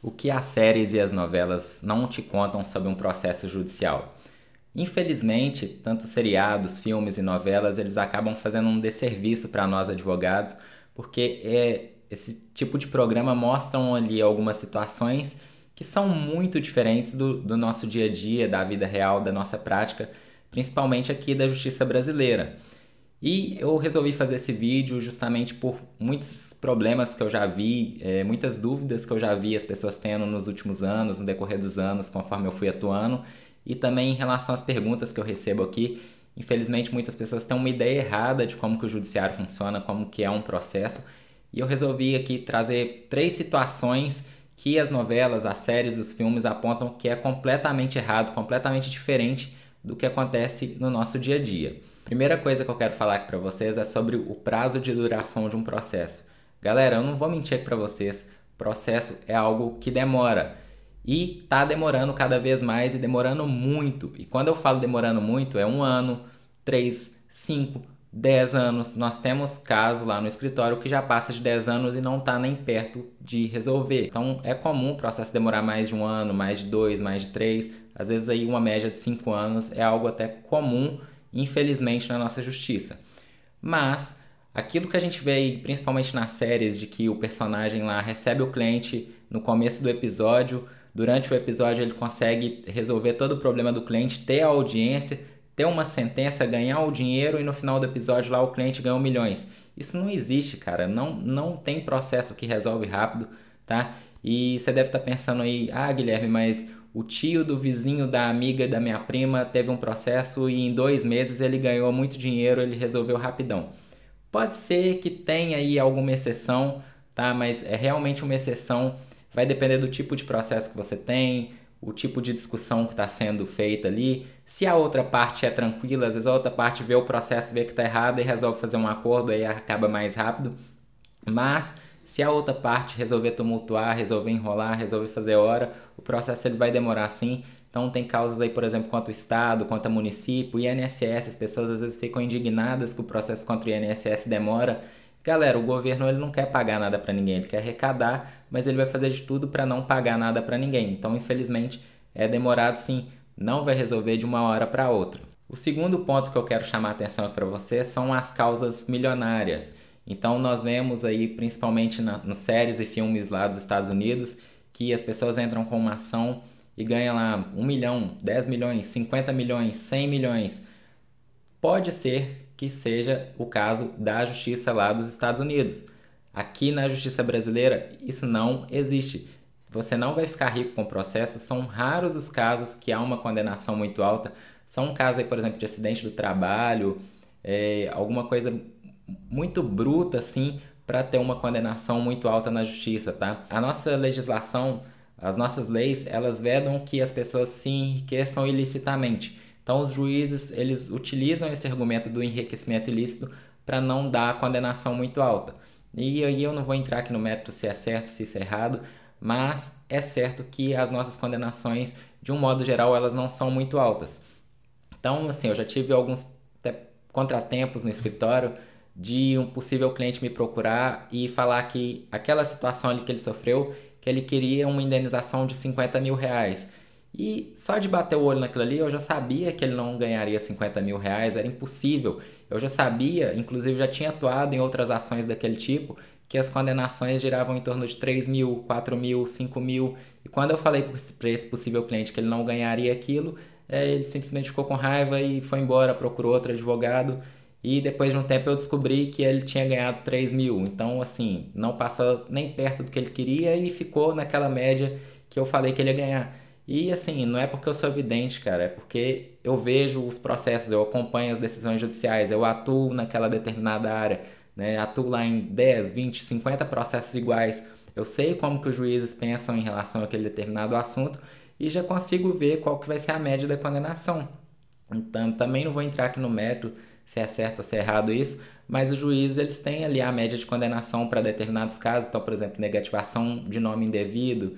O que as séries e as novelas não te contam sobre um processo judicial? Infelizmente, tanto seriados, filmes e novelas, eles acabam fazendo um desserviço para nós advogados, porque esse tipo de programa mostram ali algumas situações que são muito diferentes do nosso dia a dia, da vida real, da nossa prática, principalmente aqui da justiça brasileira. E eu resolvi fazer esse vídeo justamente por muitos problemas que eu já vi, muitas dúvidas que eu já vi as pessoas tendo nos últimos anos, no decorrer dos anos, conforme eu fui atuando, e também em relação às perguntas que eu recebo aqui. Infelizmente, muitas pessoas têm uma ideia errada de como que o judiciário funciona, como que é um processo, e eu resolvi aqui trazer 3 situações que as novelas, as séries, os filmes apontam que é completamente errado, completamente diferente do que acontece no nosso dia a dia. Primeira coisa que eu quero falar aqui para vocês é sobre o prazo de duração de um processo. Galera, eu não vou mentir aqui para vocês, processo é algo que demora. E tá demorando cada vez mais e demorando muito. E quando eu falo demorando muito, é 1 ano, 3, 5, 10 anos. Nós temos caso lá no escritório que já passa de 10 anos e não está nem perto de resolver. Então é comum o processo demorar mais de 1 ano, mais de 2, mais de 3. Às vezes aí uma média de 5 anos é algo até comum, infelizmente, na nossa justiça. Mas aquilo que a gente vê aí, principalmente nas séries, de que o personagem lá recebe o cliente no começo do episódio, durante o episódio ele consegue resolver todo o problema do cliente, ter a audiência, ter uma sentença, ganhar o dinheiro e no final do episódio lá o cliente ganhou milhões. Isso não existe, cara. Não tem processo que resolve rápido, tá? E você deve estar pensando aí, ah, Guilherme, mas o tio do vizinho da amiga da minha prima teve um processo e em 2 meses ele ganhou muito dinheiro, ele resolveu rapidão. Pode ser que tenha aí alguma exceção, tá? Mas é realmente uma exceção. Vai depender do tipo de processo que você tem, o tipo de discussão que está sendo feita ali. Se a outra parte é tranquila, às vezes a outra parte vê o processo, vê que está errado e resolve fazer um acordo, aí acaba mais rápido. Mas se a outra parte resolver tumultuar, resolver enrolar, resolver fazer hora, o processo ele vai demorar sim. Então tem causas aí, por exemplo, contra o Estado, contra o município, INSS, as pessoas às vezes ficam indignadas que o processo contra o INSS demora. Galera, o governo ele não quer pagar nada para ninguém, ele quer arrecadar, mas ele vai fazer de tudo para não pagar nada para ninguém. Então, infelizmente, é demorado sim, não vai resolver de uma hora para outra. O segundo ponto que eu quero chamar a atenção para você são as causas milionárias. Então nós vemos aí, principalmente nos séries e filmes lá dos Estados Unidos, que as pessoas entram com uma ação e ganham lá 1 milhão, 10 milhões, 50 milhões, 100 milhões. Pode ser que seja o caso da justiça lá dos Estados Unidos. Aqui na justiça brasileira, isso não existe. Você não vai ficar rico com o processo, são raros os casos que há uma condenação muito alta. São casos aí, por exemplo, de acidente do trabalho, alguma coisa muito bruta assim para ter uma condenação muito alta na justiça, tá? A nossa legislação, as nossas leis, elas vedam que as pessoas se enriqueçam ilicitamente. Então os juízes, eles utilizam esse argumento do enriquecimento ilícito para não dar a condenação muito alta. E aí eu não vou entrar aqui no mérito se é certo, se isso é errado, mas é certo que as nossas condenações, de um modo geral, elas não são muito altas. Então, assim, eu já tive alguns contratempos no escritório de um possível cliente me procurar e falar que aquela situação ali que ele sofreu, que ele queria uma indenização de 50 mil reais. E só de bater o olho naquilo ali, eu já sabia que ele não ganharia 50 mil reais, era impossível. Eu já sabia, inclusive já tinha atuado em outras ações daquele tipo, que as condenações giravam em torno de 3 mil, 4 mil, 5 mil. E quando eu falei para esse possível cliente que ele não ganharia aquilo, ele simplesmente ficou com raiva e foi embora, procurou outro advogado. E depois de um tempo eu descobri que ele tinha ganhado 3 mil. Então, assim, não passou nem perto do que ele queria e ficou naquela média que eu falei que ele ia ganhar. E assim, não é porque eu sou vidente, cara, é porque eu vejo os processos, eu acompanho as decisões judiciais, eu atuo naquela determinada área, né? Atuo lá em 10, 20, 50 processos iguais. Eu sei como que os juízes pensam em relação àquele determinado assunto e já consigo ver qual que vai ser a média da condenação. Então, também não vou entrar aqui no mérito se é certo ou se é errado isso, mas os juízes eles têm ali a média de condenação para determinados casos, então, por exemplo, negativação de nome indevido,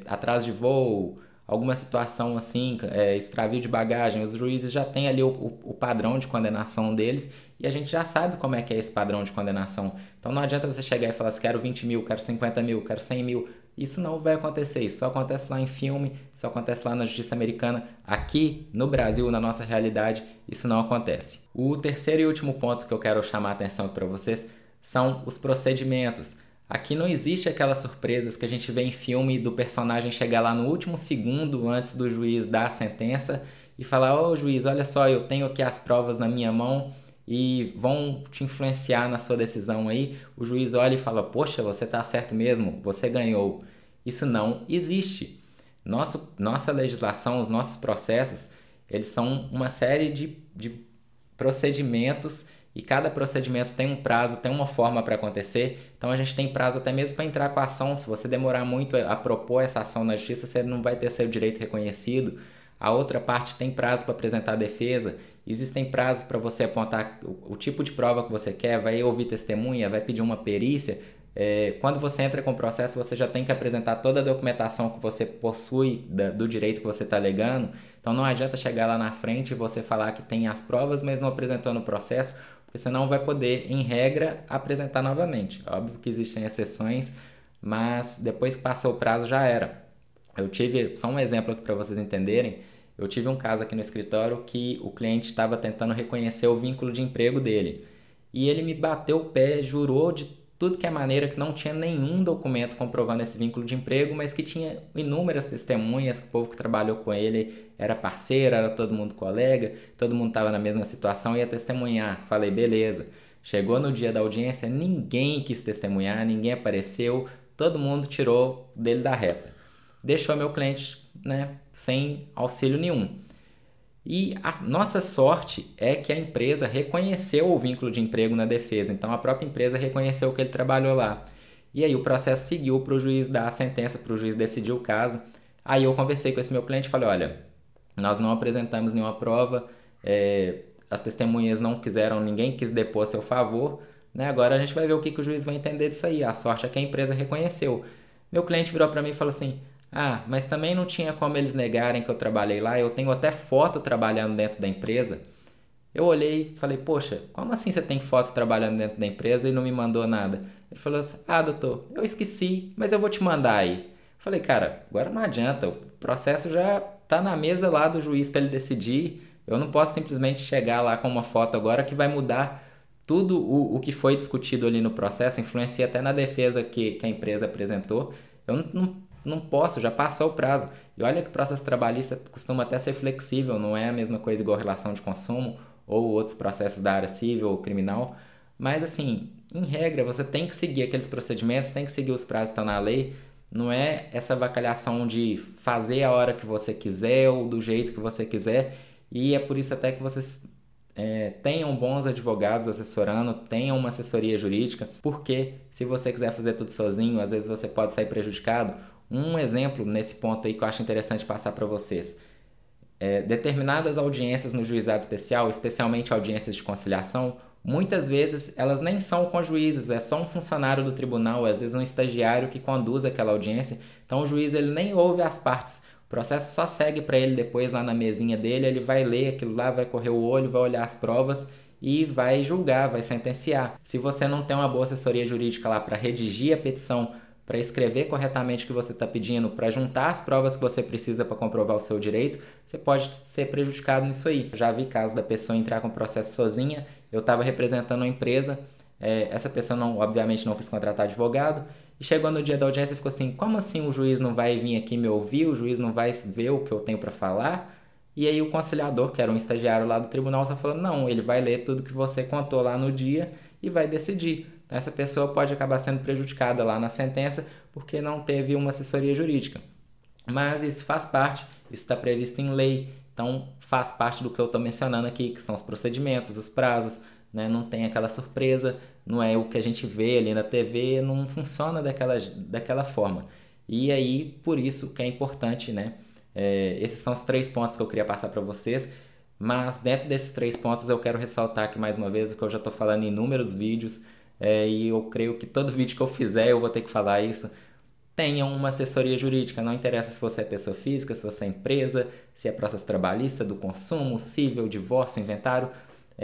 atraso de voo, alguma situação assim, extravio de bagagem, os juízes já têm ali o padrão de condenação deles e a gente já sabe como é que é esse padrão de condenação. Então não adianta você chegar e falar assim, quero 20 mil, quero 50 mil, quero 100 mil, Isso não vai acontecer, isso só acontece lá em filme, isso acontece lá na justiça americana. Aqui no Brasil, na nossa realidade, isso não acontece. O terceiro e último ponto que eu quero chamar a atenção para vocês são os procedimentos. Aqui não existe aquelas surpresas que a gente vê em filme do personagem chegar lá no último segundo antes do juiz dar a sentença e falar: ô juiz, olha só, eu tenho aqui as provas na minha mão e vão te influenciar na sua decisão aí. O juiz olha e fala: poxa, você está certo mesmo, você ganhou. Isso não existe. Nossa legislação, os nossos processos, eles são uma série de procedimentos e cada procedimento tem um prazo, tem uma forma para acontecer. Então a gente tem prazo até mesmo para entrar com a ação. Se você demorar muito a propor essa ação na justiça, você não vai ter seu direito reconhecido. A outra parte tem prazo para apresentar a defesa. Existem prazos para você apontar o tipo de prova que você quer, vai ouvir testemunha, vai pedir uma perícia. Quando você entra com o processo, você já tem que apresentar toda a documentação que você possui do direito que você está alegando. Então não adianta chegar lá na frente e você falar que tem as provas, mas não apresentou no processo, porque você não vai poder, em regra, apresentar novamente. Óbvio que existem exceções, mas depois que passou o prazo já era. Eu tive, só um exemplo aqui para vocês entenderem, eu tive um caso aqui no escritório que o cliente estava tentando reconhecer o vínculo de emprego dele. E ele me bateu o pé, jurou de tudo que é maneira que não tinha nenhum documento comprovando esse vínculo de emprego, mas que tinha inúmeras testemunhas, que o povo que trabalhou com ele era parceiro, era todo mundo colega, todo mundo estava na mesma situação e ia testemunhar. Falei, beleza. Chegou no dia da audiência, ninguém quis testemunhar, ninguém apareceu, todo mundo tirou dele da reta. Deixou meu cliente, né, sem auxílio nenhum. E a nossa sorte é que a empresa reconheceu o vínculo de emprego na defesa, então a própria empresa reconheceu que ele trabalhou lá. E aí o processo seguiu para o juiz dar a sentença, para o juiz decidir o caso. Aí eu conversei com esse meu cliente e falei, olha, nós não apresentamos nenhuma prova, as testemunhas não quiseram, ninguém quis depor a seu favor, né? Agora a gente vai ver o que o juiz vai entender disso aí. A sorte é que a empresa reconheceu. Meu cliente virou para mim e falou assim, mas também não tinha como eles negarem que eu trabalhei lá, eu tenho até foto trabalhando dentro da empresa. Eu olhei e falei, poxa, como assim você tem foto trabalhando dentro da empresa e não me mandou nada? Ele falou assim, doutor, eu esqueci, mas eu vou te mandar aí. Eu falei, cara, agora não adianta, o processo já tá na mesa lá do juiz para ele decidir, eu não posso simplesmente chegar lá com uma foto agora que vai mudar tudo o que foi discutido ali no processo, influencia até na defesa que a empresa apresentou. Eu não posso, já passou o prazo. E olha que o processo trabalhista costuma até ser flexível, não é a mesma coisa igual relação de consumo ou outros processos da área civil ou criminal. Mas assim, em regra, você tem que seguir aqueles procedimentos, tem que seguir os prazos que estão na lei. Não é essa avacalhação de fazer a hora que você quiser ou do jeito que você quiser. E é por isso até que vocês tenham bons advogados assessorando, tenham uma assessoria jurídica, porque se você quiser fazer tudo sozinho, às vezes você pode sair prejudicado. Um exemplo nesse ponto aí que eu acho interessante passar para vocês. Determinadas audiências no juizado especial, especialmente audiências de conciliação, muitas vezes elas nem são com juízes, é só um funcionário do tribunal, às vezes um estagiário que conduz aquela audiência. Então o juiz ele nem ouve as partes, o processo só segue para ele depois lá na mesinha dele, ele vai ler aquilo lá, vai correr o olho, vai olhar as provas e vai julgar, vai sentenciar. Se você não tem uma boa assessoria jurídica lá para redigir a petição, para escrever corretamente o que você está pedindo, para juntar as provas que você precisa para comprovar o seu direito, você pode ser prejudicado nisso aí. Eu já vi casos da pessoa entrar com o processo sozinha, eu estava representando uma empresa, essa pessoa obviamente não quis contratar advogado, e chegou no dia da audiência e ficou assim, como assim o juiz não vai vir aqui me ouvir, o juiz não vai ver o que eu tenho para falar? E aí o conciliador, que era um estagiário lá do tribunal, só falou, não, ele vai ler tudo que você contou lá no dia e vai decidir. Essa pessoa pode acabar sendo prejudicada lá na sentença porque não teve uma assessoria jurídica. Mas isso faz parte, isso está previsto em lei, então faz parte do que eu estou mencionando aqui, que são os procedimentos, os prazos, né? Não tem aquela surpresa, não é o que a gente vê ali na TV, não funciona daquela forma. E aí, por isso que é importante, né? Esses são os 3 pontos que eu queria passar para vocês, mas dentro desses 3 pontos eu quero ressaltar aqui mais uma vez o que eu já estou falando em inúmeros vídeos, e eu creio que todo vídeo que eu fizer eu vou ter que falar isso. Tenham uma assessoria jurídica, não interessa se você é pessoa física, se você é empresa, se é processo trabalhista, do consumo, civil, divórcio, inventário,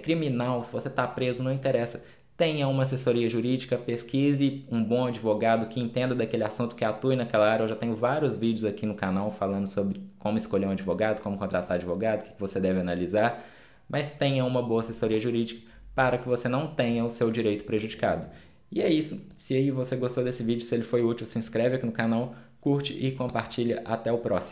criminal, se você está preso, não interessa. tenha uma assessoria jurídica, pesquise um bom advogado que entenda daquele assunto, que atue naquela área. Eu já tenho vários vídeos aqui no canal falando sobre como escolher um advogado, como contratar advogado, o que você deve analisar, mas tenha uma boa assessoria jurídica para que você não tenha o seu direito prejudicado. E é isso. Se aí você gostou desse vídeo, se ele foi útil, se inscreve aqui no canal, curte e compartilha. Até o próximo.